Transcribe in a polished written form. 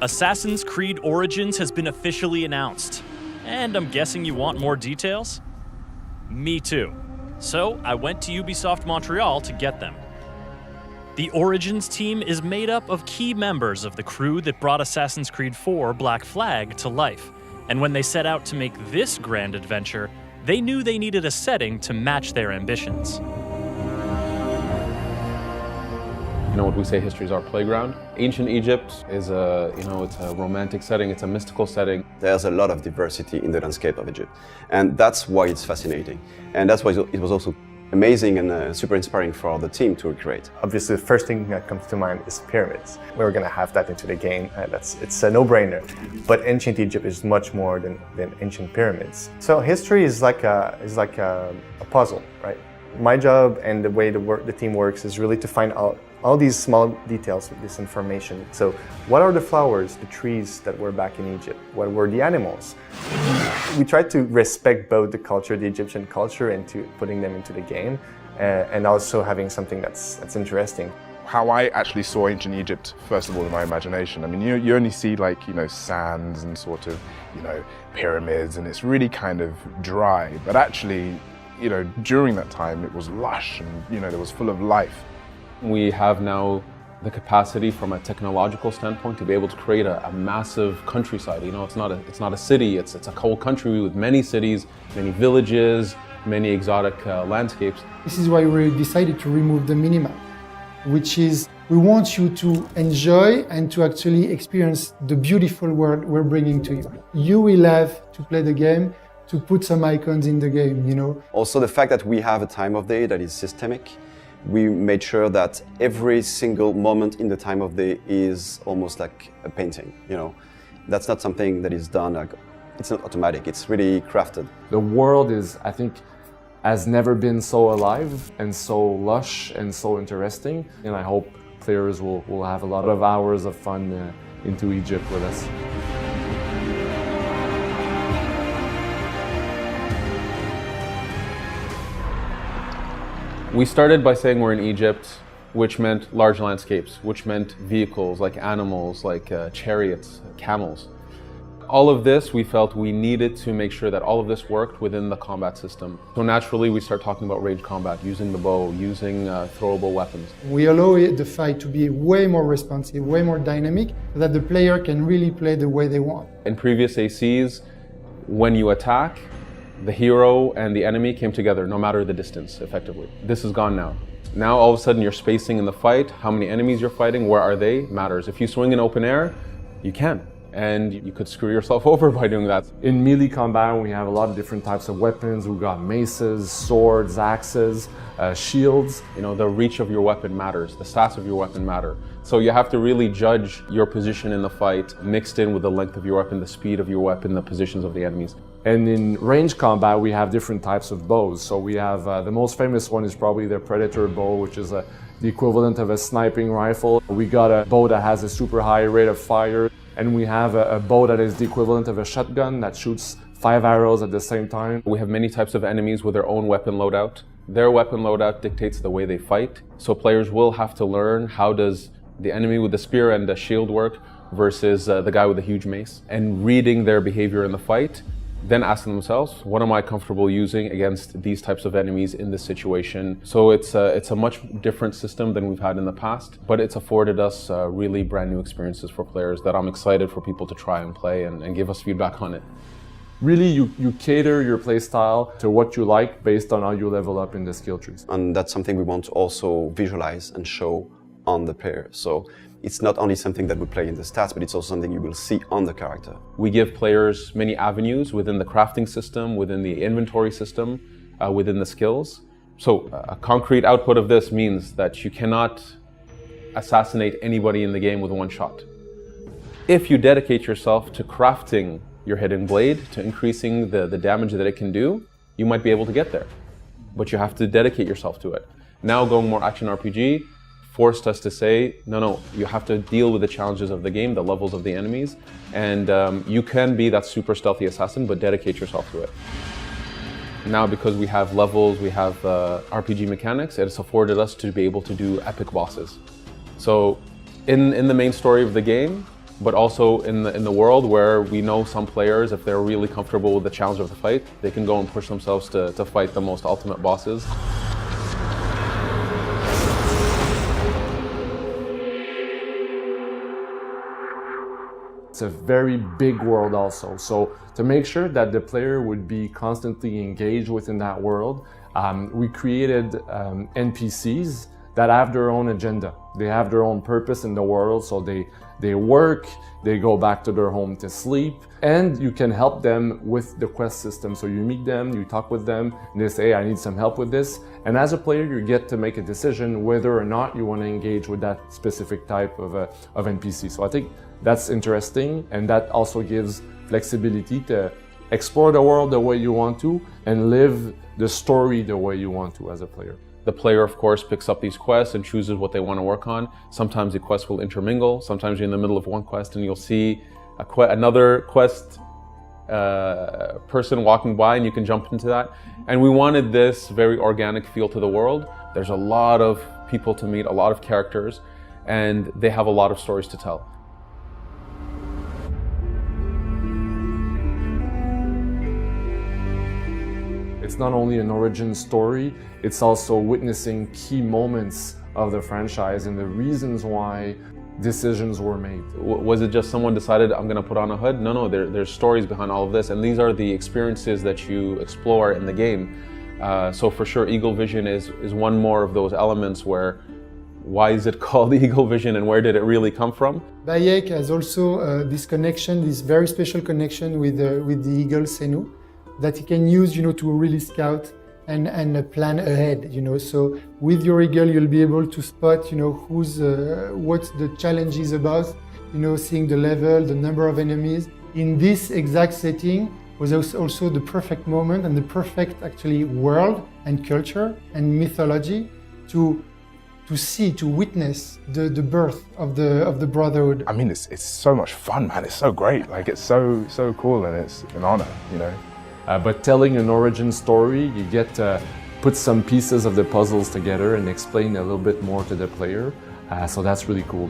Assassin's Creed Origins has been officially announced, and I'm guessing you want more details? Me too. So I went to Ubisoft Montreal to get them. The Origins team is made up of key members of the crew that brought Assassin's Creed 4 Black Flag to life, and when they set out to make this grand adventure, they knew they needed a setting to match their ambitions. You know what we say, history is our playground. Ancient Egypt is it's a romantic setting, it's a mystical setting. There's a lot of diversity in the landscape of Egypt, and that's why it's fascinating. And that's why it was also amazing and super inspiring for the team to recreate. Obviously, the first thing that comes to mind is pyramids. We're going to have that into the game. It's a no-brainer. But ancient Egypt is much more than ancient pyramids. So history is like a puzzle, right? My job and the way the team works is really to find out all these small details with this information. So what are the flowers, the trees that were back in Egypt? What were the animals? We try to respect both the culture, the Egyptian culture, and to putting them into the game, and also having something that's interesting. How I actually saw ancient Egypt, first of all, in my imagination. I mean, you only see sands and sort of, pyramids, and it's really kind of dry. But actually, during that time, it was lush and, there was full of life. We have now the capacity from a technological standpoint to be able to create a massive countryside. It's not a city, it's a whole country with many cities, many villages, many exotic landscapes. This is why we decided to remove the minimap, which is we want you to enjoy and to actually experience the beautiful world we're bringing to you. You will have to play the game, to put some icons in the game, Also the fact that we have a time of day that is systemic. We made sure that every single moment in the time of day is almost like a painting, That's not something that is done, it's not automatic, it's really crafted. The world has never been so alive and so lush and so interesting. And I hope players will have a lot of hours of fun into Egypt with us. We started by saying we're in Egypt, which meant large landscapes, which meant vehicles like animals, like chariots, camels. All of this, we felt we needed to make sure that all of this worked within the combat system. So naturally, we start talking about range combat, using the bow, using throwable weapons. We allow the fight to be way more responsive, way more dynamic, so that the player can really play the way they want. In previous ACs, when you attack, the hero and the enemy came together, no matter the distance, effectively. This is gone now. Now, all of a sudden, you're spacing in the fight. How many enemies you're fighting, where are they, matters. If you swing in open air, you can. And you could screw yourself over by doing that. In melee combat, we have a lot of different types of weapons. We've got maces, swords, axes, shields. The reach of your weapon matters. The stats of your weapon matter. So you have to really judge your position in the fight, mixed in with the length of your weapon, the speed of your weapon, the positions of the enemies. And in range combat, we have different types of bows. So we have, the most famous one is probably the Predator bow, which is the equivalent of a sniping rifle. We got a bow that has a super high rate of fire. And we have a bow that is the equivalent of a shotgun that shoots 5 arrows at the same time. We have many types of enemies with their own weapon loadout. Their weapon loadout dictates the way they fight. So players will have to learn how does the enemy with the spear and the shield work versus the guy with the huge mace. And reading their behavior in the fight, then asking themselves, what am I comfortable using against these types of enemies in this situation? So it's a much different system than we've had in the past, but it's afforded us really brand new experiences for players that I'm excited for people to try and play and give us feedback on it. Really, you cater your play style to what you like based on how you level up in the skill trees. And that's something we want to also visualize and show on the player. So it's not only something that we play in the stats, but it's also something you will see on the character. We give players many avenues within the crafting system, within the inventory system, within the skills. So a concrete output of this means that you cannot assassinate anybody in the game with one shot. If you dedicate yourself to crafting your hidden blade, to increasing the damage that it can do, you might be able to get there. But you have to dedicate yourself to it. Now going more action RPG, forced us to say, no, you have to deal with the challenges of the game, the levels of the enemies, and you can be that super stealthy assassin, but dedicate yourself to it. Now, because we have levels, we have RPG mechanics, it has afforded us to be able to do epic bosses. So in the main story of the game, but also in the world where we know some players, if they're really comfortable with the challenge of the fight, they can go and push themselves to fight the most ultimate bosses. It's a very big world also. So to make sure that the player would be constantly engaged within that world, we created NPCs that have their own agenda. They have their own purpose in the world, so they work, they go back to their home to sleep, and you can help them with the quest system. So you meet them, you talk with them, and they say, I need some help with this. And as a player, you get to make a decision whether or not you want to engage with that specific type of NPC. So I think that's interesting, and that also gives flexibility to explore the world the way you want to and live the story the way you want to as a player. The player, of course, picks up these quests and chooses what they want to work on. Sometimes the quests will intermingle. Sometimes you're in the middle of one quest and you'll see another quest person walking by and you can jump into that. And we wanted this very organic feel to the world. There's a lot of people to meet, a lot of characters, and they have a lot of stories to tell. It's not only an origin story, it's also witnessing key moments of the franchise and the reasons why decisions were made. Was it just someone decided, I'm going to put on a hood? No, there's stories behind all of this, and these are the experiences that you explore in the game. So for sure, Eagle Vision is one more of those elements where, why is it called Eagle Vision and where did it really come from? Bayek has also this connection, this very special connection with the eagle Senu, that he can use, to really scout and plan ahead, So with your eagle, you'll be able to spot, what the challenge is about, seeing the level, the number of enemies. In this exact setting was also the perfect moment and the perfect actually world and culture and mythology to witness the birth of the Brotherhood. I mean, it's so much fun, man. It's so great. Like, it's so cool, and it's an honor, But telling an origin story, you get to put some pieces of the puzzles together and explain a little bit more to the player. So that's really cool.